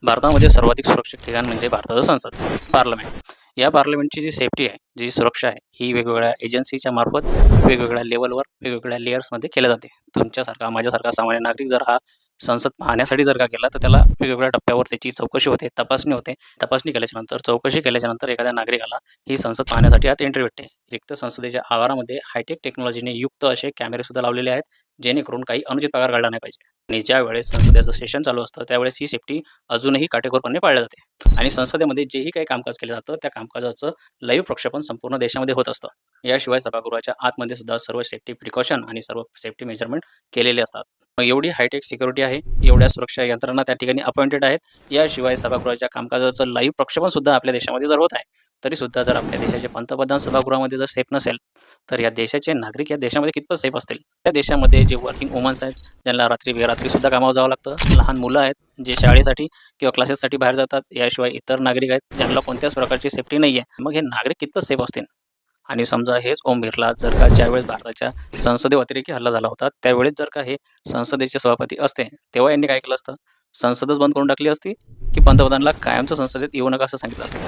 भारतामध्ये सर्वाधिक सुरक्षित ठिकाण म्हणजे भारताचं संसद, पार्लमेंट. या पार्लमेंटची जी सेफ्टी आहे, जी सुरक्षा आहे, ही वेगवेगळ्या एजन्सीच्या मार्फत वेगवेगळ्या लेव्हलवर, वेगवेगळ्या लेयर्समध्ये केल्या जाते. तुमच्यासारखा, माझ्यासारखा सामान्य नागरिक जर हा संसद पाहण्यासाठी जर का गेला, तर त्याला वेगवेगळ्या टप्प्यावर त्याची चौकशी होते, तपासणी होते. तपासणी केल्याच्यानंतर, चौकशी केल्याच्यानंतर एखाद्या नागरिकाला ही संसद पाहण्यासाठी आत एंट्री भेटते. रिक्त संसदेच्या आवारामध्ये हायटेक टेक्नॉलॉजीने युक्त असे कॅमेरेसुद्धा लावलेले आहेत, जेणेकरून काही अनुचित प्रकार घडला नाही पाहिजे. आणि ज्यावेळेस संसदेचं सेशन चालू असतं, त्यावेळेस ही सेफ्टी अजूनही काटेकोरपणे पाळल्या जाते. आणि संसदेमध्ये जेही काही कामकाज केलं जातं, त्या कामकाजाचं लाईव्ह प्रक्षेपण संपूर्ण देशामध्ये होत असतं. याशिवाय सभागृहाच्या आतमध्ये सुद्धा सर्व सेफ्टी प्रिकॉशन आणि सर्व सेफ्टी मेजरमेंट केलेले असतात. मग एवढी हायटेक सिक्युरिटी आहे, एवढ्या सुरक्षा यंत्रणा त्या ठिकाणी अपॉइंटेड आहेत. याशिवाय सभागृहाच्या कामकाजाचं लाईव्ह प्रक्षेपण सुद्धा आपल्या देशामध्ये जर होत आहे, तरी सुद्धा जर आपल्या देशाचे पंतप्रधान सभागृहामध्ये जर सेफ नसेल, तर या देशाचे नागरिक या देशामध्ये कितपत सेफ असतील? त्या देशामध्ये जे वर्किंग वुमन्स आहेत, ज्यांना रात्री बेरात्री सुद्धा कामावर जावं लागतं, लहान मुलं आहेत, जे शाळेसाठी किंवा क्लासेससाठी बाहेर जातात, याशिवाय इतर नागरिक आहेत, ज्यांना कोणत्याच प्रकारची सेफ्टी नाही आहे. मग हे नागरिक कितपत सेफ असतील? आणि समजा हेच ओम बिर्ला जर का ज्यावेळेस भारताच्या संसदेवर अतिरेकी हल्ला झाला होता, त्यावेळेस जर का हे संसदेचे सभापती असते, तेव्हा यांनी काय केलं असतं? संसदच बंद करून टाकली असती, की पंतप्रधानाला कायमचं संसदेत येऊ नका असं सांगितलं असतं?